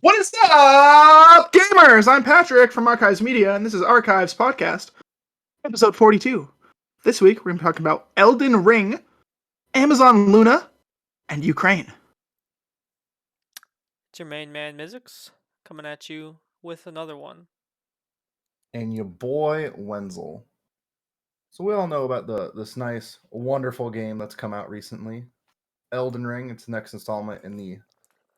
What is up, gamers? I'm Patrick from Archives Media, and this is Archives Podcast, episode 42. This week, we're going to talk about Elden Ring, Amazon Luna, and Ukraine. It's your main man, Mizzix, coming at you with another one. And your boy, Wenzel. So we all know about this nice, wonderful game that's come out recently, Elden Ring. It's the next installment in the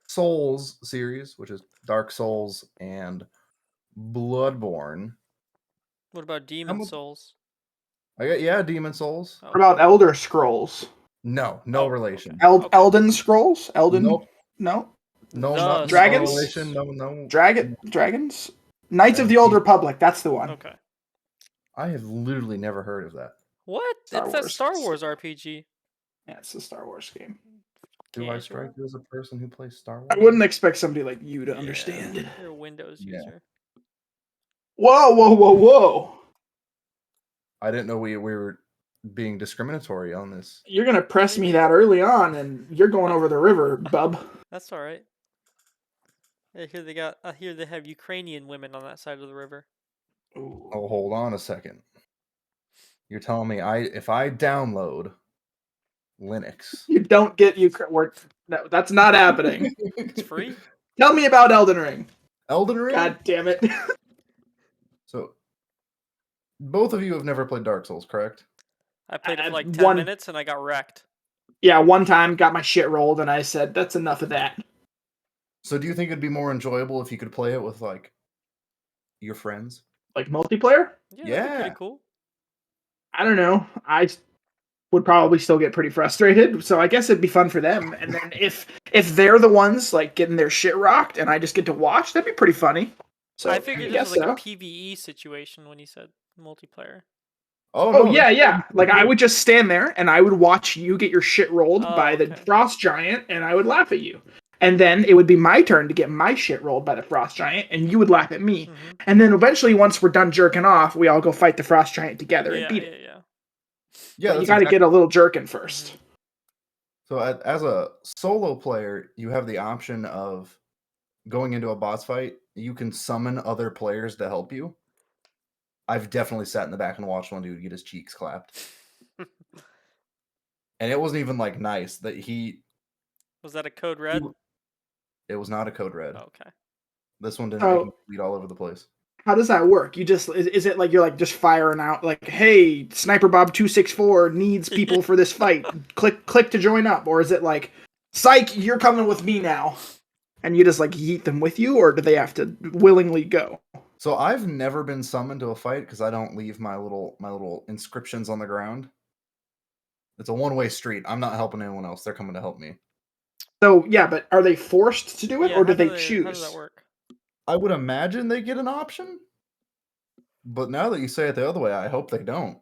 Souls series, which is Dark Souls and Bloodborne. What about Demon Souls? Demon Souls. What about Elder Scrolls? No relation. Okay. Elden Scrolls? Elden? Nope. No? Not Dragons? No relation. No. Dragons? Knights of the Old Republic, that's the one. Okay. I have literally never heard of that. What? It's a Star Wars RPG. Yeah, it's a Star Wars game. Do I strike you as a person who plays Star Wars? I wouldn't expect somebody like you to understand. You're a Windows user. Whoa. I didn't know we were being discriminatory on this. You're going to press me that early on, and you're going over the river, bub. That's all right. I hear they have Ukrainian women on that side of the river. Ooh. Oh, hold on a second. You're telling me if I download Linux, you don't get Ukraine? No, that's not happening. It's free. Tell me about Elden Ring. Elden Ring? God damn it. So, both of you have never played Dark Souls, correct? I played it for like 10 minutes and I got wrecked. Yeah, one time got my shit rolled and I said, that's enough of that. So do you think it'd be more enjoyable if you could play it with, like, your friends? Like multiplayer? Yeah. That'd be pretty cool. I don't know. I would probably still get pretty frustrated, so I guess it'd be fun for them. And then if they're the ones, like, getting their shit rocked and I just get to watch, that'd be pretty funny. So I figured this was like a PvE situation when he said multiplayer. Oh, yeah. Like, I would just stand there, and I would watch you get your shit rolled by the Frost Giant, and I would laugh at you. And then it would be my turn to get my shit rolled by the Frost Giant, and you would laugh at me. Mm-hmm. And then eventually, once we're done jerking off, we all go fight the Frost Giant together and beat it. Yeah, you gotta get a little jerkin first. So as a solo player, you have the option of going into a boss fight. You can summon other players to help you. I've definitely sat in the back and watched one dude get his cheeks clapped. And it wasn't even, like, nice. Was that a code red? It was not a code red. Okay. This one didn't make me bleed all over the place. How does that work? You just is it like you're like just firing out like, hey, Sniper Bob 264 needs people for this fight. Click to join up, or is it like, psych, you're coming with me now, and you just like yeet them with you, or do they have to willingly go? So I've never been summoned to a fight because I don't leave my little inscriptions on the ground. It's a one-way street. I'm not helping anyone else. They're coming to help me. So yeah, but are they forced to do it, or do they choose? How does that work? I would imagine they get an option, but now that you say it the other way, I hope they don't.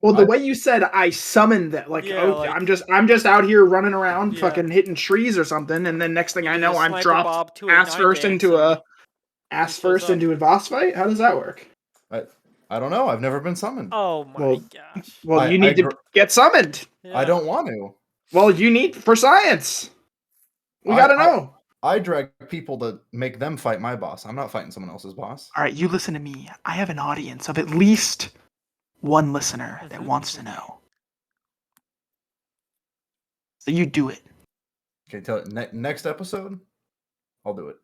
Well, the way you said, I summoned that, I'm just out here running around, fucking hitting trees or something, and then next thing I know, I'm dropped ass first into a boss fight. How does that work? I don't know. I've never been summoned. Oh my gosh! Well, you need to get summoned. I don't want to. Well, you need for science. We gotta know. I drag people to make them fight my boss. I'm not fighting someone else's boss. All right, you listen to me. I have an audience of at least one listener that wants to know. So you do it. Okay, tell it. Next episode, I'll do it.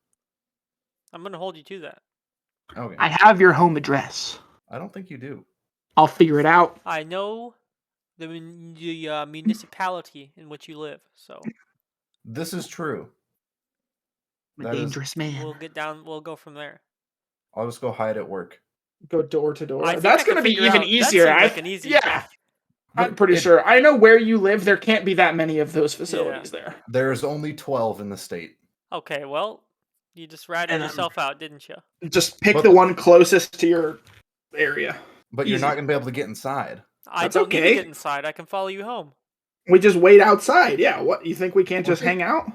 I'm going to hold you to that. Okay. I have your home address. I don't think you do. I'll figure it out. I know the municipality in which you live, so. This is true. I'm a dangerous man. We'll go from there. I'll just go hide at work. Go door to door. That's going to be even easier. Like an easy path. I'm pretty sure. I know where you live. There can't be that many of those facilities there. There's only 12 in the state. Okay, well, you just ratted yourself out, didn't you? Just pick the one closest to your area. But you're not going to be able to get inside. I don't need to get inside. I can follow you home. We just wait outside. Yeah, what? You think we can't just hang out?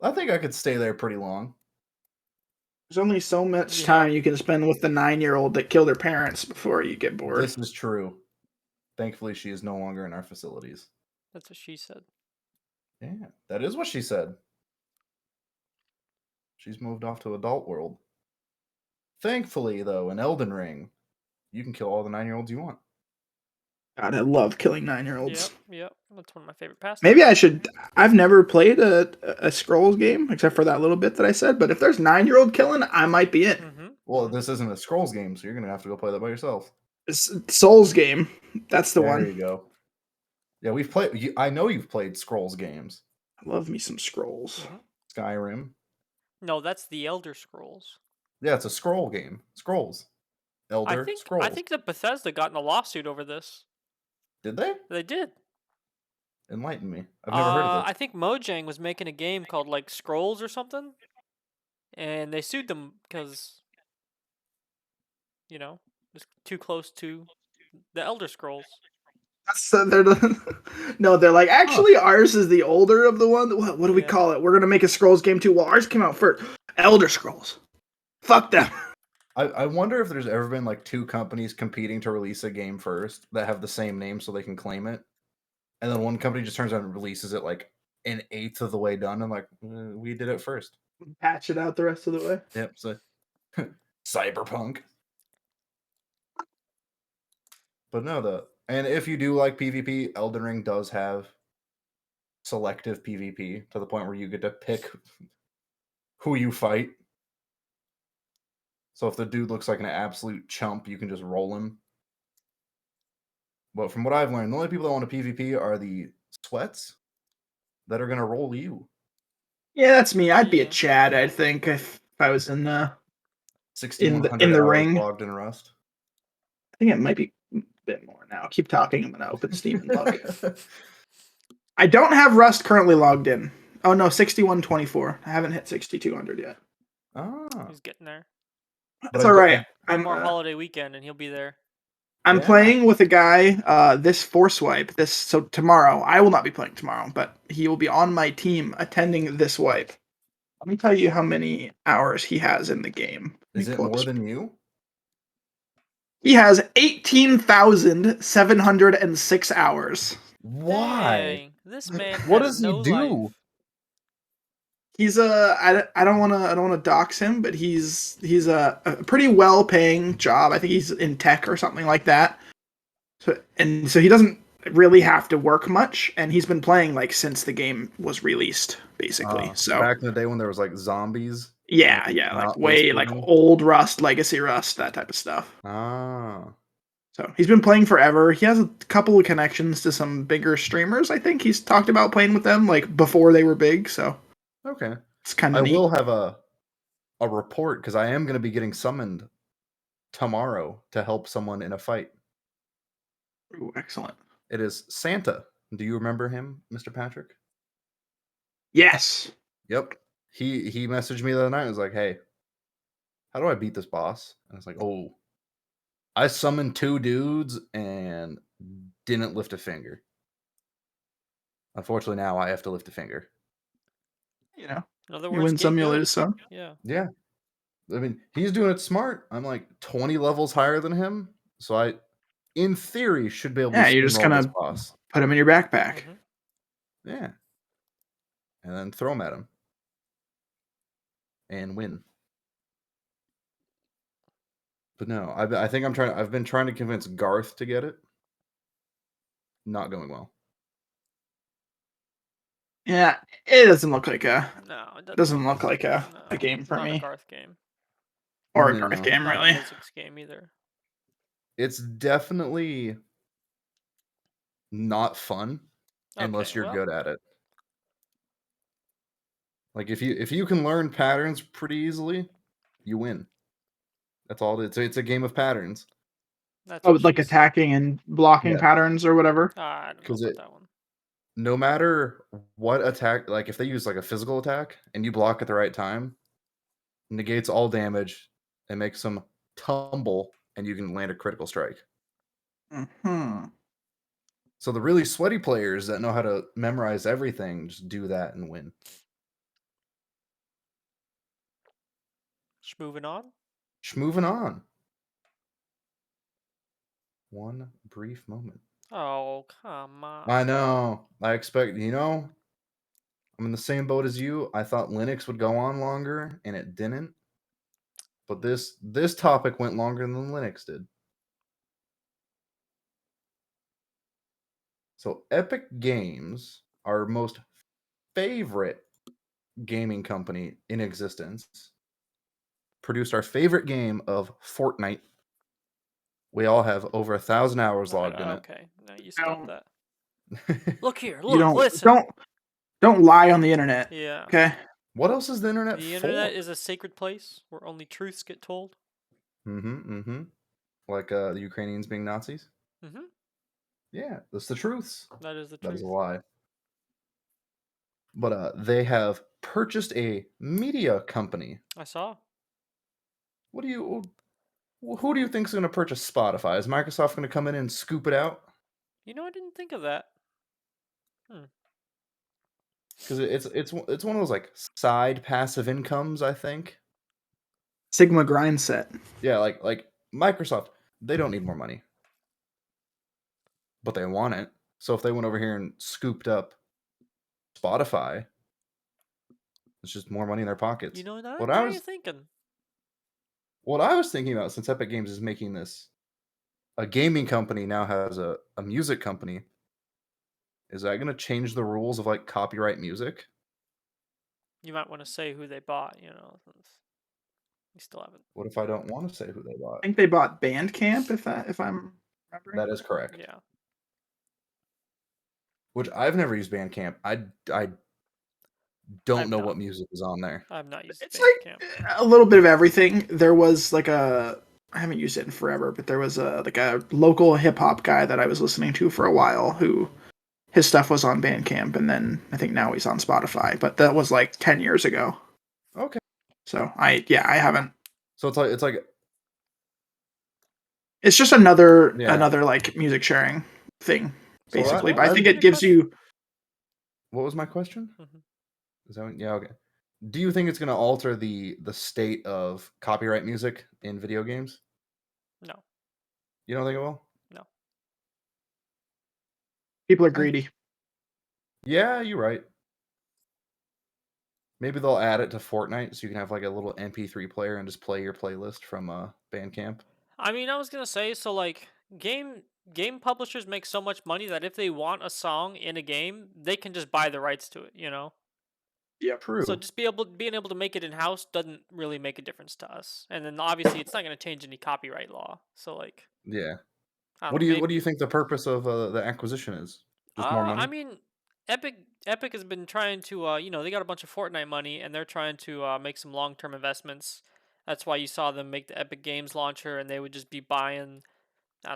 I think I could stay there pretty long. There's only so much time you can spend with the 9-year-old that killed her parents before you get bored. This is true. Thankfully, she is no longer in our facilities. That's what she said. Yeah, that is what she said. She's moved off to adult world. Thankfully, though, in Elden Ring, you can kill all the 9-year-olds you want. God, I love killing 9-year-olds. Yep. That's one of my favorite pastimes. Maybe I should. I've never played a Scrolls game except for that little bit that I said. But if there's 9-year-old killing, I might be in. Mm-hmm. Well, this isn't a Scrolls game, so you're gonna have to go play that by yourself. Souls game. That's the There one. you go. Yeah, we've played. I know you've played Scrolls games. I love me some Scrolls. Skyrim. No, that's the Elder Scrolls. Yeah, it's a scroll game. Scrolls. Elder Scrolls. I think that Bethesda got in a lawsuit over this. Did they? They did. Enlighten me. I've never heard of this. I think Mojang was making a game called like Scrolls or something, and they sued them because it's too close to the Elder Scrolls. So no, they're like, actually, ours is the older of the one. What do we call it? We're gonna make a Scrolls game too. Well, ours came out first. Elder Scrolls. Fuck them. I wonder if there's ever been like two companies competing to release a game first that have the same name so they can claim it, and then one company just turns around and releases it like an eighth of the way done, and like we did it first. Patch it out the rest of the way. Yep. So Cyberpunk. But no, and if you do like PvP, Elden Ring does have selective PvP to the point where you get to pick who you fight. So if the dude looks like an absolute chump, you can just roll him. But from what I've learned, the only people that want to PvP are the sweats that are going to roll you. Yeah, that's me. I'd be a Chad, I think, if I was in the 6,100 in the hours ring. logged in Rust. I think it might be a bit more now. Keep talking. I'm gonna open Steam and look. I don't have Rust currently logged in. Oh no, 6124. I haven't hit 6200 yet. Ah, He's getting there. That's all right. One more holiday weekend, and he'll be there. I'm playing with a guy. This Force Wipe. So tomorrow, I will not be playing tomorrow, but he will be on my team attending this wipe. Let me tell you how many hours he has in the game. Is it more than you? He has 18,706 hours. Why? Dang, this man. What does he do? Life. He's I don't want to dox him, but he's a pretty well paying job. I think he's in tech or something like that. So he doesn't really have to work much, and he's been playing like since the game was released, basically. So back in the day when there was like zombies. Yeah, like way like old Rust, legacy Rust, that type of stuff. Ah. So he's been playing forever. He has a couple of connections to some bigger streamers. I think he's talked about playing with them like before they were big. So okay, it's kind of neat. I will have a report because I am going to be getting summoned tomorrow to help someone in a fight. Ooh, excellent. It is Santa. Do you remember him, Mr. Patrick? Yes. Yep. He messaged me the other night and was like, "Hey, how do I beat this boss?" And it's like, "Oh, I summoned 2 dudes and didn't lift a finger. Unfortunately, now I have to lift a finger." You know, in other you words, win some, you lose some. Yeah. Yeah. I mean, he's doing it smart. I'm like 20 levels higher than him, so I, in theory, should be able to. Yeah, you're just gonna put him in your backpack. Mm-hmm. Yeah. And then throw him at him. And win. But no, I think I've been trying to convince Garth to get it. Not going well. Yeah, it doesn't look like a. No, it doesn't look like a game for not me. A Garth game. Or a Garth game, not really. A physics game either. It's definitely not fun unless you're good at it. Like if you can learn patterns pretty easily, you win. That's all it's a game of patterns. Like attacking and blocking patterns or whatever. I don't know about that one. No matter what attack, like if they use like a physical attack and you block at the right time, negates all damage and makes them tumble, and you can land a critical strike. Mm-hmm. So the really sweaty players that know how to memorize everything just do that and win. Moving on. Moving on. One brief moment. Oh, come on. I know. I expect, I'm in the same boat as you. I thought Linux would go on longer, and it didn't. But this topic went longer than Linux did. So Epic Games, our most favorite gaming company in existence, produced our favorite game of Fortnite. We all have over 1,000 hours logged in it. Okay, now you stop that. What Look here, You look, listen. don't lie on the internet. Yeah. Okay. else is the internet The for? internet is a sacred place where only truths get told. Like the Ukrainians being Nazis? Mm-hmm. Yeah, that's the truths. That is the That truth. is a lie. But they have purchased a media company. I saw. Who do you think is going to purchase Spotify? Is Microsoft going to come in and scoop it out? You know, I didn't think of that. Because it's one of those like side passive incomes, I think. Sigma grind set. Yeah, like Microsoft, they don't need more money, but they want it. So if they went over here and scooped up Spotify, it's just more money in their pockets. You know, now What you're thinking. What I was thinking about, since Epic Games is making this a gaming company now has a music company, is that going to change the rules of like copyright music? You might want to say who they bought, you know, since you still haven't. What if I don't want to say who they bought? I think they bought Bandcamp, if I'm remembering. That is correct. Yeah. Which I've never used Bandcamp. I don't know what music is on there. I've not used It's Bandcamp. like a little bit of everything. There was like I haven't used it in forever, but there was a local hip hop guy that I was listening to for a while who his stuff was on Bandcamp, and then I think now he's on Spotify, but that was like 10 years ago. Okay. So I haven't. So it's like it's just another like music sharing thing, basically. So but I think it gives you. What was my question? Mm-hmm. Is that okay? Do you think it's going to alter the state of copyright music in video games? No. You don't think it will? No. People are greedy. Yeah, you're right. Maybe they'll add it to Fortnite so you can have like a little MP3 player and just play your playlist from Bandcamp. I mean, I was gonna say, so like game publishers make so much money that if they want a song in a game, they can just buy the rights to it, you know? Yeah, true. So just being able to make it in house doesn't really make a difference to us. And then obviously it's not gonna change any copyright law. So like, yeah. what do you think the purpose of the acquisition is? Just more money? I mean, Epic has been trying to you know, they got a bunch of Fortnite money and they're trying to make some long-term investments. That's why you saw them make the Epic Games launcher, and they would just be buying. I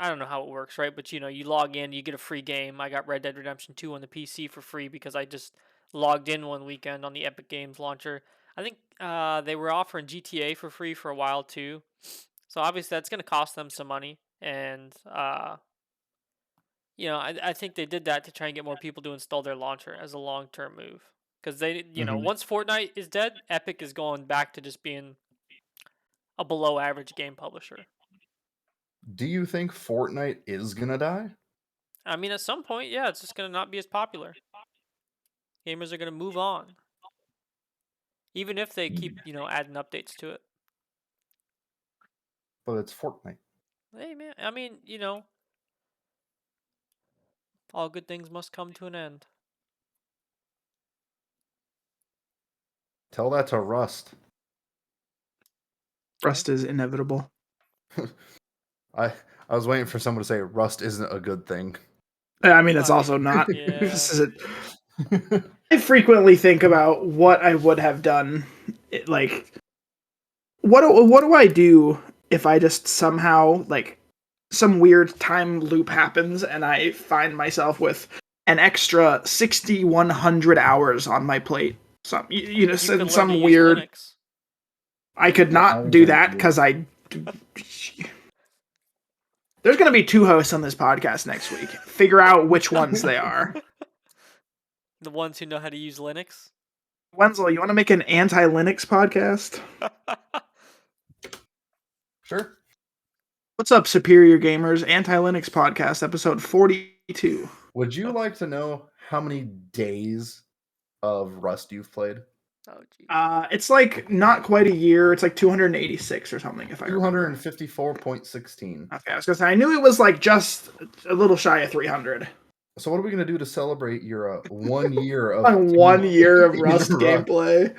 don't know how it works, right? But you know, you log in, you get a free game. I got Red Dead Redemption 2 on the PC for free because I just logged in one weekend on the Epic Games launcher. I think they were offering GTA for free for a while too. So obviously that's going to cost them some money, and you know, I think they did that to try and get more people to install their launcher as a long-term move. Because they, you know, once Fortnite is dead, Epic is going back to just being a below-average game publisher. Do you think Fortnite is gonna die? I mean, at some point, yeah, it's just gonna not be as popular. Gamers are gonna move on, even if they keep, you know, adding updates to it. But it's Fortnite. Hey, man, I mean, you know, all good things must come to an end. Tell that to Rust. Rust is inevitable. I was waiting for someone to say Rust isn't a good thing. I mean, it's also not. Yeah. This is I frequently think about what I would have done. Like, what do I do if I just somehow, like, some weird time loop happens and I find myself with an extra 6,100 hours on my plate? Some, you know, some weird. Linux. I could not do that because There's going to be 2 hosts on this podcast next week. Figure out which ones they are. The ones who know how to use Linux. Wenzel, you want to make an anti-Linux podcast? Sure. What's up, Superior Gamers? Anti-Linux podcast, episode 42. Would you like to know how many days of Rust you've played? Oh, geez. It's like not quite a year. It's like 286 or something, if I remember. 254.16. Okay, I was gonna say I knew it was like just a little shy of 300. So what are we gonna do to celebrate your 1 year of Like 1 year of in Rust gameplay?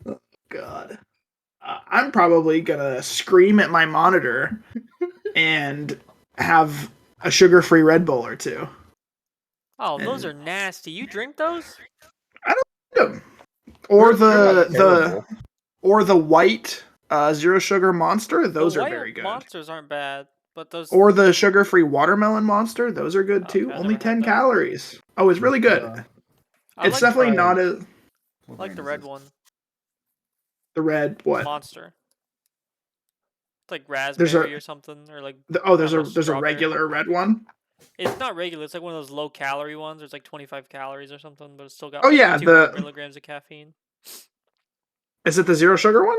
Oh, God. I'm probably gonna scream at my monitor and have a sugar-free Red Bull or two. Oh, those are nasty. You drink those? I don't know. Or They're not terrible. the white zero sugar monster. Those The are white very good. monsters aren't bad, but those. Or the sugar-free watermelon monster. Those are good too. Okay, I Only never had 10 that. calories. Oh, it's really good. I It's like definitely not a What like brand the is red this? one, the red what? monster. It's like There's a raspberry or something, or like I there's don't know, there's a strawberry. regular red one. It's not regular. It's like one of those low calorie ones. There's like 25 calories or something, but it's still got Oh like yeah, 200 milligrams of caffeine. is it the zero sugar one?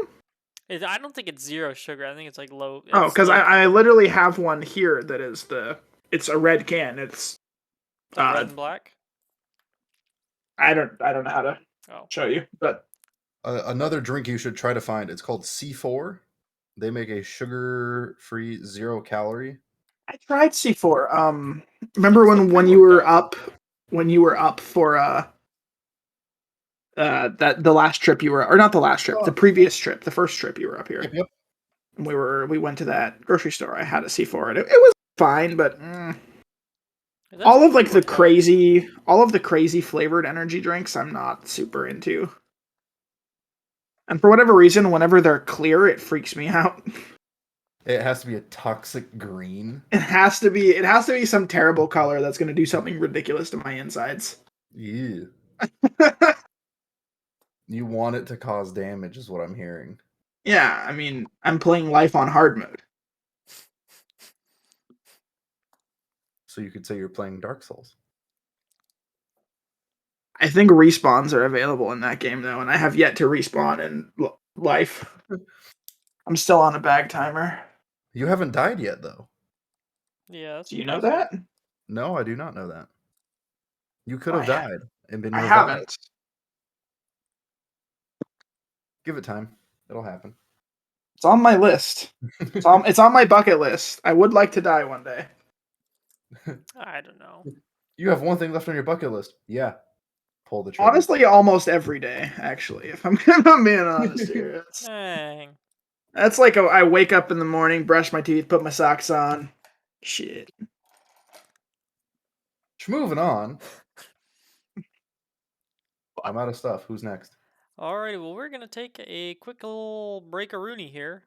I don't think it's zero sugar. I think it's like low. Oh, It's because low, I literally have one here that is it's a red can. It's like red and black. I don't know how to Oh, show you, but Another drink you should try to find. It's called C4. They make a sugar-free 0-calorie. I tried C4. Remember What's the when you were pre-workout? up for that the last trip you were, or not the last trip, the previous trip, the first trip you were up here. Yep. And we went to that grocery store. I had a C4 and it was fine, but all of like all of the crazy flavored energy drinks I'm not super into. And for whatever reason, whenever they're clear, it freaks me out. It has to be a toxic green. It has to be some terrible color that's going to do something ridiculous to my insides. Ew. You want it to cause damage, is what I'm hearing. Yeah, I mean, I'm playing life on hard mode. So you could say you're playing Dark Souls. I think respawns are available in that game though, and I have yet to respawn in life. I'm still on a bag timer. You haven't died yet, though. Yeah. Do you know that? No, I do not know that. You could have died and been I revived. haven't. Give it time. It'll happen. It's on my list. It's on my bucket list. I would like to die one day. I don't know. You have one thing left on your bucket list. Yeah. Pull the trigger. Honestly, almost every day, actually, if I'm being honest here. Dang. That's like I wake up in the morning, brush my teeth, put my socks on. Shit. Moving on. I'm out of stuff. Who's next? Alrighty, well, we're gonna take a quick little break-a-rooney here.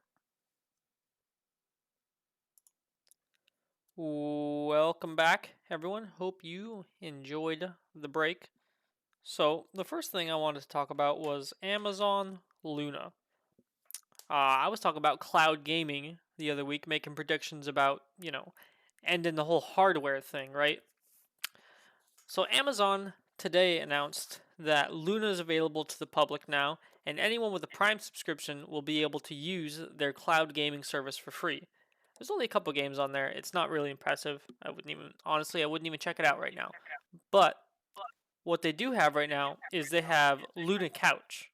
Welcome back, everyone. Hope you enjoyed the break. So, the first thing I wanted to talk about was Amazon Luna. I was talking about cloud gaming the other week, making predictions about, ending the whole hardware thing, right? So, Amazon today announced that Luna is available to the public now, and anyone with a Prime subscription will be able to use their cloud gaming service for free. There's only a couple games on there. It's not really impressive. I wouldn't even check it out right now. But what they do have right now is they have Luna Couch,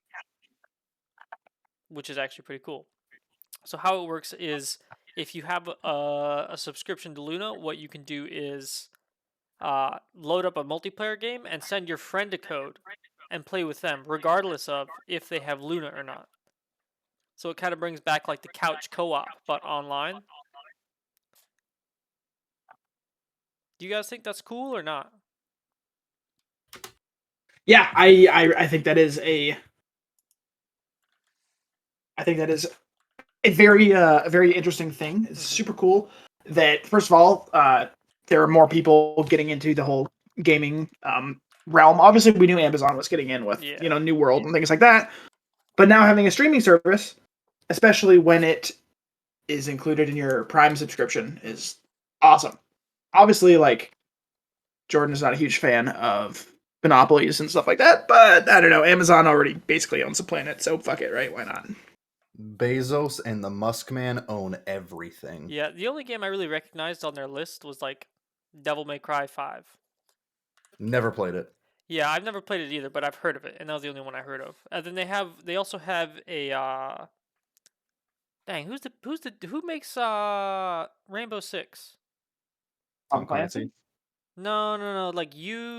which is actually pretty cool. So how it works is if you have a subscription to Luna, what you can do is load up a multiplayer game and send your friend a code and play with them, regardless of if they have Luna or not. So it kind of brings back like the couch co-op, but online. Do you guys think that's cool or not? Yeah, I think that is a very interesting thing. It's super cool that first of all, there are more people getting into the whole gaming realm. Obviously, we knew Amazon was getting in with New World and things like that, but now having a streaming service, especially when it is included in your Prime subscription, is awesome. Obviously, like Jordan is not a huge fan of monopolies and stuff like that, but I don't know. Amazon already basically owns the planet, so fuck it, right? Why not? Bezos and the Musk Man own everything. Yeah, the only game I really recognized on their list was like Devil May Cry 5. Never played it. Yeah, I've never played it either, but I've heard of it, and that was the only one I heard of. And then they also have a dang, who makes Rainbow Six? Tom Clancy, No, like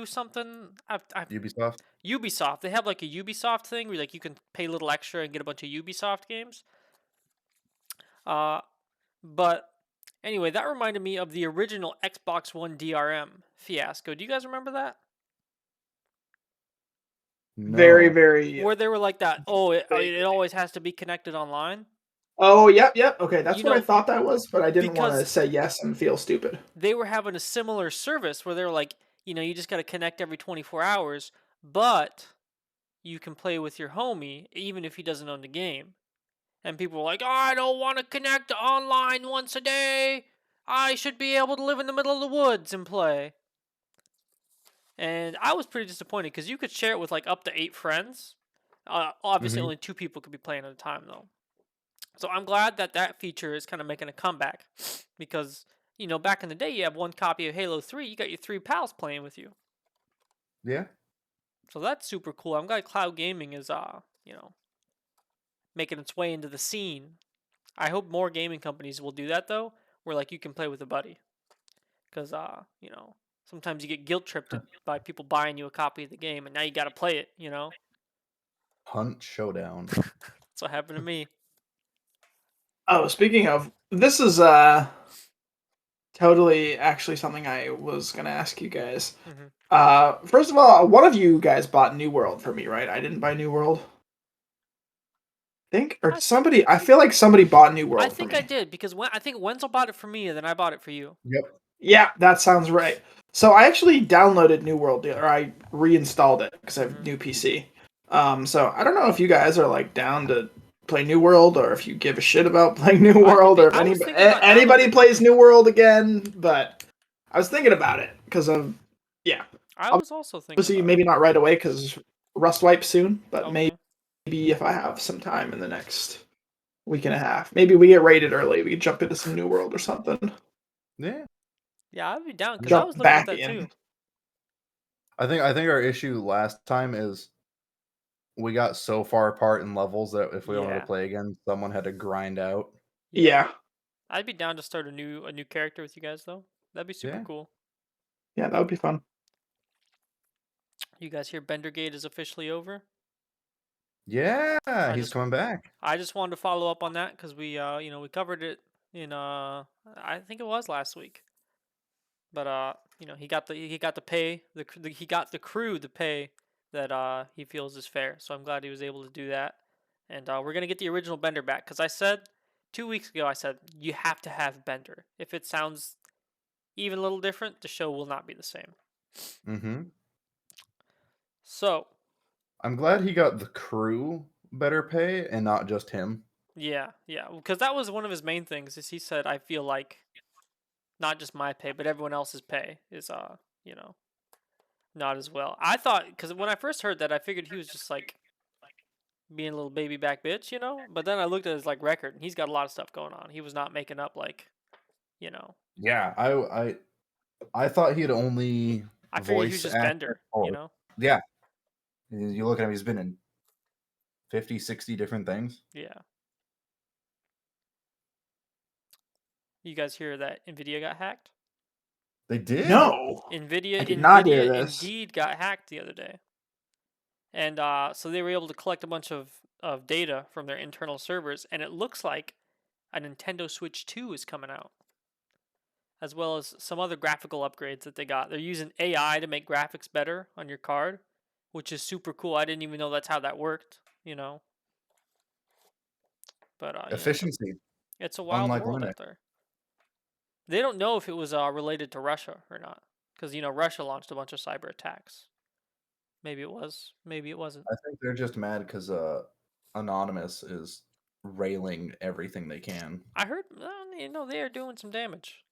something. Ubisoft. Ubisoft. They have like a Ubisoft thing where like you can pay a little extra and get a bunch of Ubisoft games. But anyway, that reminded me of the original Xbox One DRM fiasco. Do you guys remember that? Very, No. very. Where they were like that. Oh, it always has to be connected online. Oh, yep. Okay, that's You what I know, thought that was, but I didn't want to because say yes and feel stupid. they were having a similar service where they were like, you just got to connect every 24 hours, but you can play with your homie even if he doesn't own the game. And people were like, oh, I don't want to connect online once a day. I should be able to live in the middle of the woods and play. And I was pretty disappointed because you could share it with like up to 8 friends. Obviously, only 2 people could be playing at a time, though. So I'm glad that feature is kind of making a comeback because, back in the day, you have one copy of Halo 3, you got your 3 pals playing with you. Yeah. So that's super cool. I'm glad cloud gaming is, making its way into the scene. I hope more gaming companies will do that, though, where, like, you can play with a buddy. Because, sometimes you get guilt tripped by people buying you a copy of the game, and now you got to play it, Hunt Showdown. That's what happened to me. Oh, speaking of, this is totally actually something I was gonna ask you guys. First of all, one of you guys bought New World for me, right? I didn't buy New World. Somebody. I feel like somebody bought New World. I think I did because I think Wenzel bought it for me, and then I bought it for you. Yep. Yeah, that sounds right. So I actually downloaded New World, or I reinstalled it because I have new PC. So I don't know if you guys are like down to play New World, or if you give a shit about playing New World, or if anybody plays New World again. But I was thinking about it because of I was also thinking. Obviously, maybe not right away because Rust wipes soon, but Okay. maybe if I have some time in the next week and a half, maybe we get rated early. We can jump into some New World or something. Yeah. Yeah, I'd be down because I was looking at that too. I think our issue last time is we got so far apart in levels that if we wanted to play again, someone had to grind out. Yeah. I'd be down to start a new character with you guys though. That'd be super cool. Yeah, that would be fun. You guys hear Bendergate is officially over? Yeah, he's coming back. I just wanted to follow up on that because we we covered it in I think it was last week. But he got the pay he got the crew the pay that he feels is fair. So I'm glad he was able to do that. And we're gonna get the original Bender back because I said 2 weeks ago you have to have Bender. If it sounds even a little different, the show will not be the same. So I'm glad he got the crew better pay and not just him. Yeah, because that was one of his main things. Is he said, I feel like not just my pay, but everyone else's pay is not as well. I thought because when I first heard that, I figured he was just like being a little baby back bitch, But then I looked at his like record, and he's got a lot of stuff going on. He was not making up like, Yeah, I thought he'd only. I figured he was just Bender, Yeah, you look at him; he's been in 50, 60 different things. Yeah. You guys hear that Nvidia got hacked? They did. No, Nvidia I did not hear this. Indeed got hacked the other day. And so they were able to collect a bunch of data from their internal servers, and it looks like a Nintendo Switch 2 is coming out, as well as some other graphical upgrades that they got. They're using AI to make graphics better on your card, which is super cool. I didn't even know that's how that worked, But efficiency. It's a wild world out there. They don't know if it was related to Russia or not, because Russia launched a bunch of cyber attacks. Maybe it was. Maybe it wasn't. I think they're just mad because Anonymous is railing everything they can. I heard, they are doing some damage.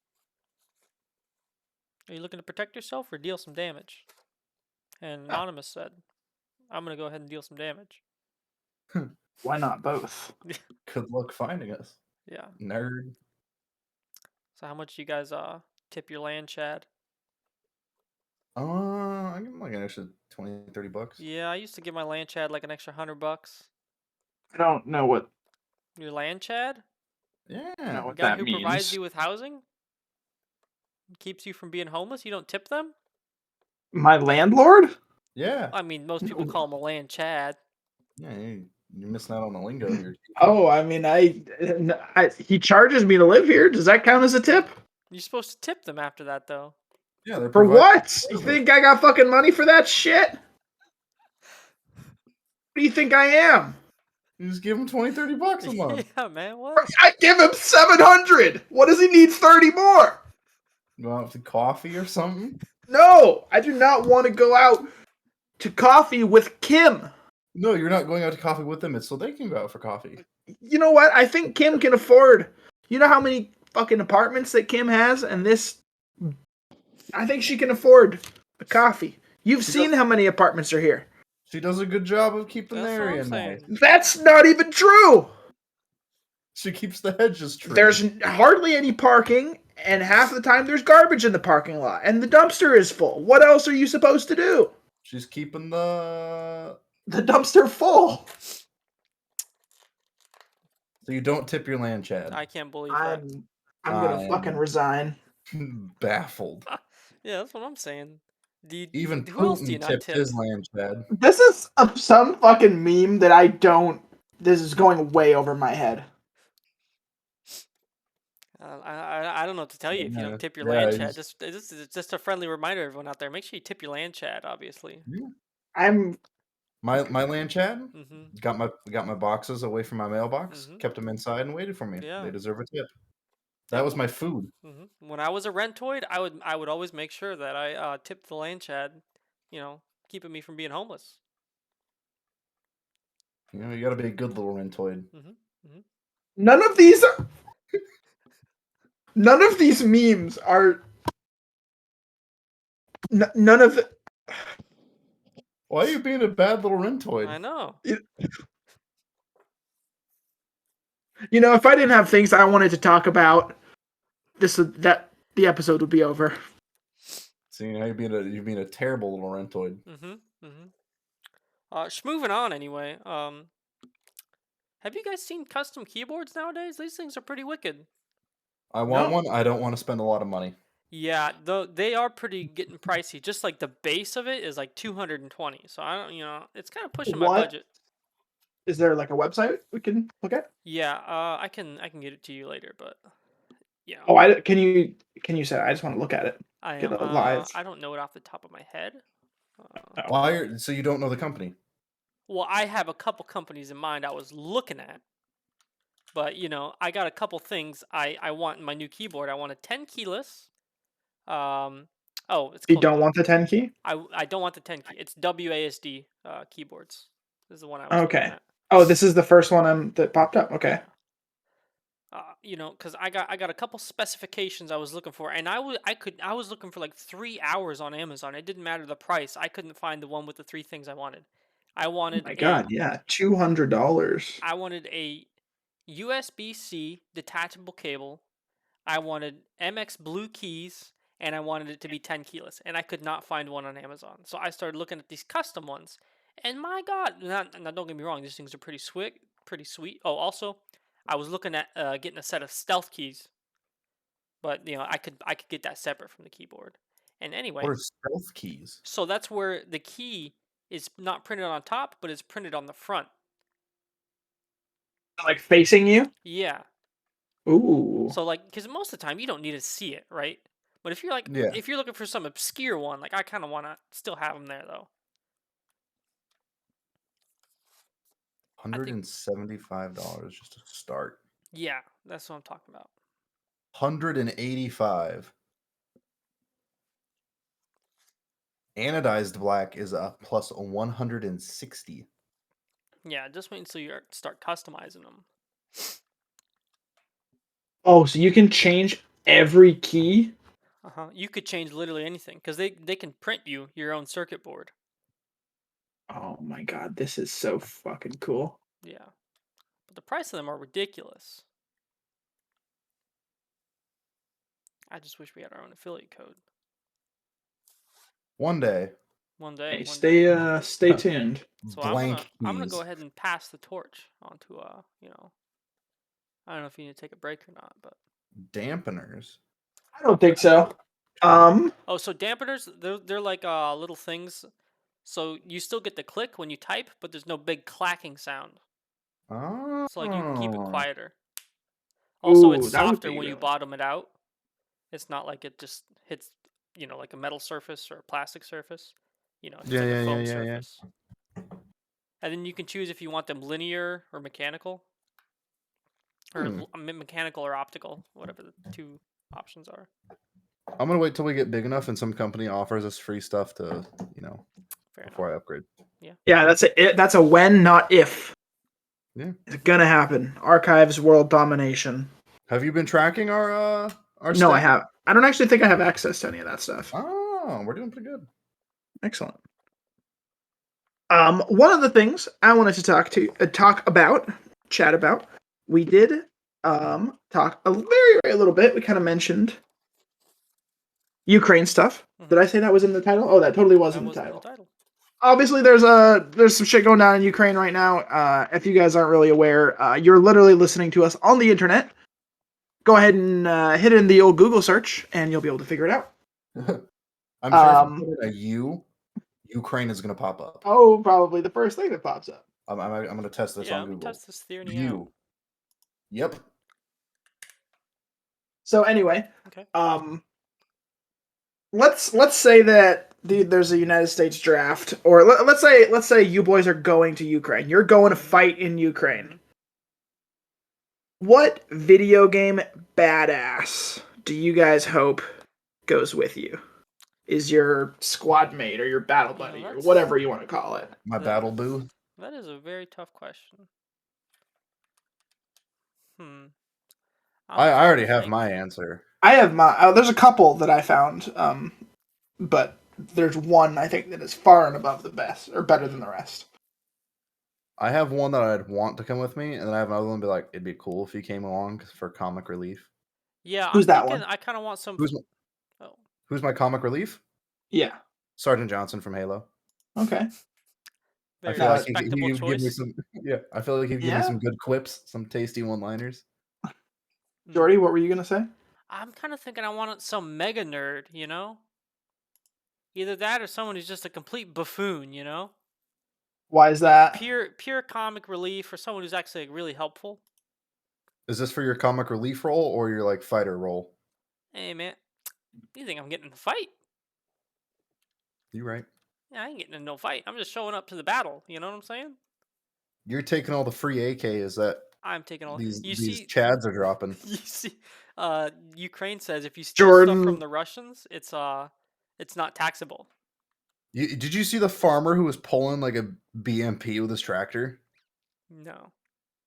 Are you looking to protect yourself or deal some damage? And Anonymous said, I'm going to go ahead and deal some damage. Why not both? Good luck finding us. Yeah. Nerd. So how much you guys tip your land, Chad? I give him like an extra $20-$30. Yeah, I used to give my land chad like an extra $100. I don't know what Your land chad? Yeah. The guy that who provides means. you with housing? Keeps you from being homeless? You don't tip them? My landlord? Yeah. I mean, most people call him a land chad. Yeah, you're missing out on the lingo here. Oh, I mean, he charges me to live here. Does that count as a tip? You're supposed to tip them after that, though. Yeah, they're For providing what? You business. think I got fucking money for that shit? What do you think I am? You just give him $20-$30 a month. Yeah, man, what? I give him 700. What does he need 30 more? Go out to coffee or something? No, I do not want to go out to coffee with Kim. No, you're not going out to coffee with them. It's so they can go out for coffee. You know what? I think Kim can afford. You know how many fucking apartments that Kim has, and this. I think she can afford a coffee. You've seen how many apartments are here. She does a good job of keeping the That's what area I'm nice. saying. That's not even true. She keeps the hedges trimmed. There's hardly any parking, and half the time there's garbage in the parking lot, and the dumpster is full. What else are you supposed to do? She's keeping the dumpster full. So you don't tip your land, Chad. I can't believe that. I'm gonna fucking resign. Baffled. Yeah, that's what I'm saying. Even who else do you Putin not tipped tip? his land, Chad. This is some fucking meme that I don't. This is going way over my head. I don't know what to tell you if you don't tip your land chat. This is just a friendly reminder, everyone out there. Make sure you tip your land chat, obviously. Yeah. I'm my land Chad Mm-hmm. got my boxes away from my mailbox, Mm-hmm. kept them inside, and waited for me. Yeah. They deserve a tip. That was my food. Mm-hmm. When I was a rentoid, I would always make sure that I tipped the land chat, keeping me from being homeless. You know, you got to be a good little rentoid. Mm-hmm. Mm-hmm. none of these memes are. None of. Why are you being a bad little rentoid? I know. You know, if I didn't have things I wanted to talk about, the episode would be over. See, now you're being a terrible little rentoid. Mm-hmm. Mm-hmm. Moving on anyway. Have you guys seen custom keyboards nowadays? These things are pretty wicked. I want one. I don't want to spend a lot of money. Yeah, they are pretty getting pricey. Just like the base of it is like 220. So I don't, it's kind of pushing my budget. Is there like a website we can look at? Yeah, I can get it to you later, but yeah. Oh, can you say? I just want to look at it. I Get am. a live. I don't know it off the top of my head. So you don't know the company? Well, I have a couple companies in mind I was looking at, but I got a couple things I want in my new keyboard. I want a 10 keyless. It's. You don't want the 10 key? I don't want the 10 key. It's WASD keyboards. This is the one I was looking at. Oh, this is the first one that popped up. Okay. Because I got a couple specifications I was looking for, and I was looking for like 3 hours on Amazon. It didn't matter the price. I couldn't find the one with the 3 things I wanted. I wanted. Oh my God, yeah, $200. I wanted a USB-C detachable cable. I wanted MX Blue keys, and I wanted it to be 10 keyless, and I could not find one on Amazon. So I started looking at these custom ones, and my God, now don't get me wrong, these things are pretty sweet. Oh, also, I was looking at getting a set of stealth keys, but I could get that separate from the keyboard. And anyway, what are stealth keys? So that's where the key is not printed on top, but it's printed on the front. Like facing you? Yeah. Ooh. So because most of the time you don't need to see it, right? But if you're if you're looking for some obscure one, I kind of want to still have them there though. $175 just to start. Yeah, that's what I'm talking about. $185. Anodized black is a plus $160. Yeah, just wait until you start customizing them. Oh, so you can change every key? You could change literally anything because they can print you your own circuit board. Oh my God, this is so fucking cool. Yeah, but the price of them are ridiculous. I just wish we had our own affiliate code. One day. One day. Hey, one day. stay tuned. So Blank I'm gonna keys. go ahead and pass the torch on to I don't know if you need to take a break or not, but Dampeners. I don't think so. so dampeners, they're like little things. So you still get the click when you type, but there's no big clacking sound. Oh. So like you can keep it quieter. Also, Ooh, it's that would softer be when you really- bottom it out. It's not like it just hits, like a metal surface or a plastic surface. It's like a foam surface. And then you can choose if you want them linear or mechanical. Or mechanical or optical, whatever the two options are. I'm gonna wait till we get big enough and some company offers us free stuff to, Fair before enough. I upgrade. Yeah, that's a when, not if. Yeah. It's gonna happen. Archives world domination. Have you been tracking our No, stat? I have. I don't actually think I have access to any of that stuff. Oh, we're doing pretty good. Excellent. One of the things I wanted to chat about, we did talk a very, very little bit. We kind of mentioned Ukraine stuff. Did I say that was in the title? Oh, that totally was in the title. Obviously, there's some shit going on in Ukraine right now. If you guys aren't really aware, you're literally listening to us on the internet. Go ahead and hit in the old Google search, and you'll be able to figure it out. I'm sure if you put in a U, Ukraine is going to pop up. Oh, probably the first thing that pops up. I'm going to test this on Google. Google. Test this theory U. out. Yep. So anyway, okay. Let's say that there's a United States draft, or let's say you boys are going to Ukraine. You're going to fight in Ukraine. What video game badass do you guys hope goes with you? Is your squad mate or your battle buddy or whatever you want to call it? My battle boo. That is a very tough question. I already have my answer. I have my. There's a couple that I found, but there's one I think that is far and above the best, or better than the rest. I have one that I'd want to come with me, and then I have another one be like, it'd be cool if he came along for comic relief. Yeah, Who's that one? I kind of want some. Who's my comic relief? Yeah, Sergeant Johnson from Halo. Okay. Very I feel like respectable he'd give me choice. some. Yeah, I feel like he'd give me some good quips, some tasty one-liners. Jordy, what were you gonna say? I'm kind of thinking I want some mega nerd, Either that or someone who's just a complete buffoon, Why is that? Pure comic relief, or someone who's actually really helpful. Is this for your comic relief role or your like fighter role? Hey man, you think I'm getting in a fight? You right. Yeah, I ain't getting in no fight. I'm just showing up to the battle. You know what I'm saying? You're taking all the free AKs that I'm taking all these see, chads are dropping. You see, Ukraine says if you steal stuff from the Russians, it's not taxable. Did you see the farmer who was pulling like a BMP with his tractor? No.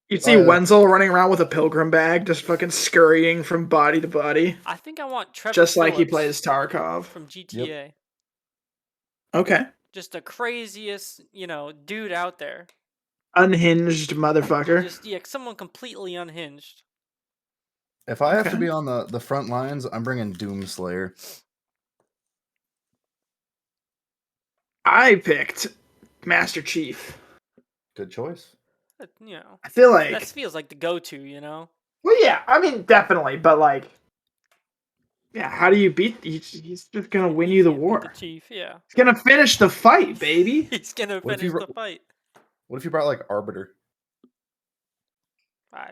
You'd see Wenzel running around with a pilgrim bag, just fucking scurrying from body to body. I think I want Trevor just Phillips like he plays Tarkov from GTA. Yep. Okay. Just the craziest, dude out there. Unhinged motherfucker. Just someone completely unhinged. If I have to be on the front lines, I'm bringing Doomslayer. I picked Master Chief. Good choice. I feel like that feels like the go-to, Well, yeah, I mean, definitely, but like, yeah, how do you beat? He's just gonna win you the war. The chief, yeah. He's gonna finish the fight, baby. He's gonna finish the fight. What if you brought like Arbiter?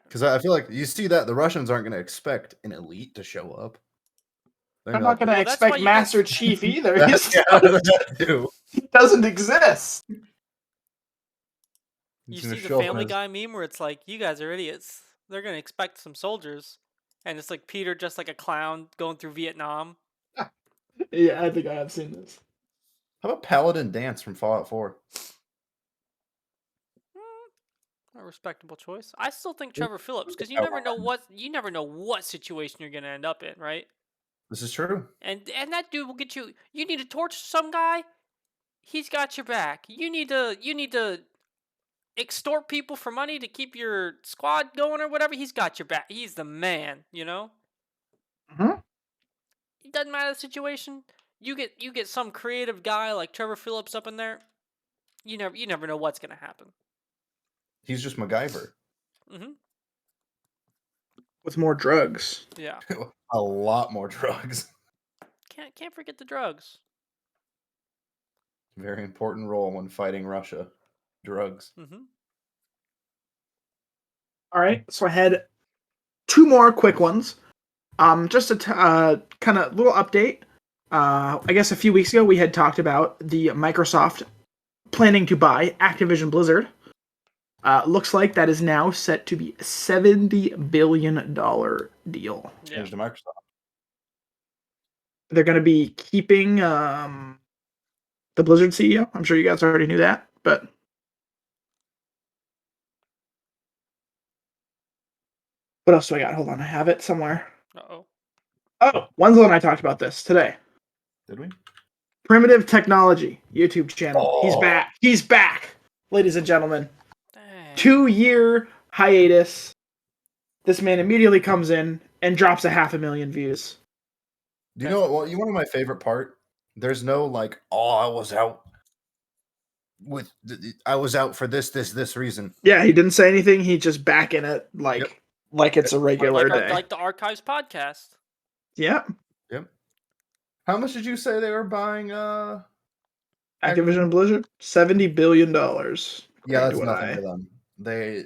Because I feel like you see that the Russians aren't gonna expect an elite to show up. I'm not gonna expect Master Chief either. He doesn't exist. You see the Family Guy meme where it's like, you guys are idiots. They're going to expect some soldiers. And it's like Peter just like a clown going through Vietnam. Yeah, I think I have seen this. How about Paladin Dance from Fallout 4? A respectable choice. I still think Trevor Phillips, because you never know what situation you're going to end up in, right? This is true. And that dude will get you. You need to torture some guy, he's got your back. You need to extort people for money to keep your squad going or whatever, he's got your back. He's the man, Mm-hmm. It doesn't matter the situation. you get some creative guy like Trevor Phillips up in there. You never know what's gonna happen. He's just MacGyver. Mm-hmm. With more drugs. Yeah. A lot more drugs. Can't forget the drugs. Very important role when fighting Russia. Drugs. Mm-hmm. All right, so I had 2 more quick ones. Just a kind of little update. I guess a few weeks ago we had talked about the Microsoft planning to buy Activision Blizzard. Looks like that is now set to be a $70 billion deal. Yeah. Change to Microsoft. They're going to be keeping the Blizzard CEO. I'm sure you guys already knew that, but what else do I got? Hold on, I have it somewhere. Uh-oh. Oh, Wenzel and I talked about this today. Did we? Primitive Technology YouTube channel. Oh. He's back. He's back, ladies and gentlemen. Dang. 2-year hiatus. This man immediately comes in and drops 500,000 views. Do you know what? You want to know my favorite part? There's no like, oh, I was out for this reason. Yeah, he didn't say anything. He just back in it like it's a regular day. Like the Archives podcast. Yeah. Yep. How much did you say they were buying? Activision Blizzard, $70 billion. Yeah, that's nothing for them. They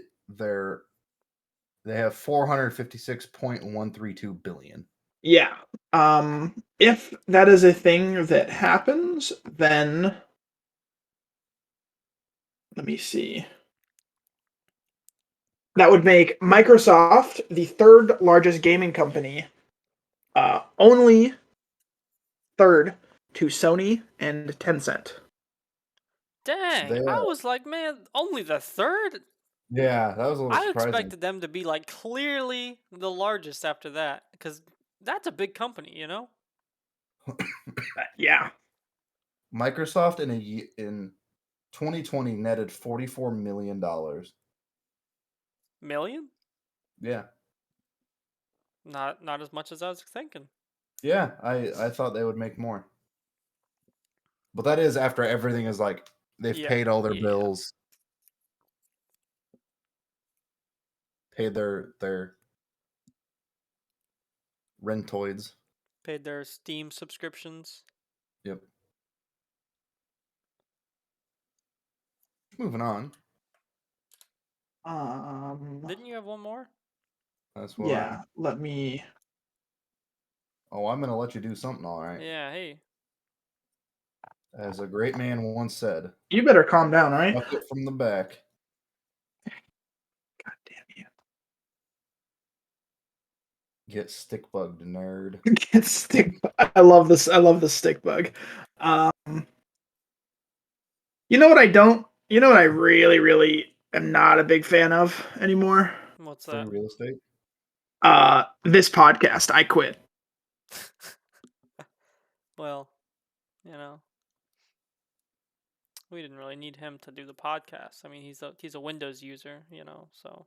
have 456.132 billion. Yeah. If that is a thing that happens, then let me see. That would make Microsoft the 3rd largest gaming company, only 3rd to Sony and Tencent. Dang, I was like, man, only the 3rd? Yeah, that was a little surprising. I expected them to be like clearly the largest after that, because that's a big company, you know? Yeah. Microsoft in 2020 netted $44 million. Million? Yeah. Not as much as I was thinking. Yeah, I thought they would make more. But that is after everything is like they've paid all their bills. Paid their rentoids. Paid their Steam subscriptions. Yep. Moving on. Didn't you have one more? That's what. Yeah. Let me. Oh, I'm gonna let you do something, all right. Yeah. Hey. As a great man once said. You better calm down, all right? Fuck it from the back. God damn you. Get stick bugged, nerd. Get stick. I love this. I love the stick bug. You know what I don't? You know what I really, really am not a big fan of anymore? What's Free that? real estate? This podcast. I quit. Well, you know, we didn't really need him to do the podcast. I mean, he's a Windows user, you know, so.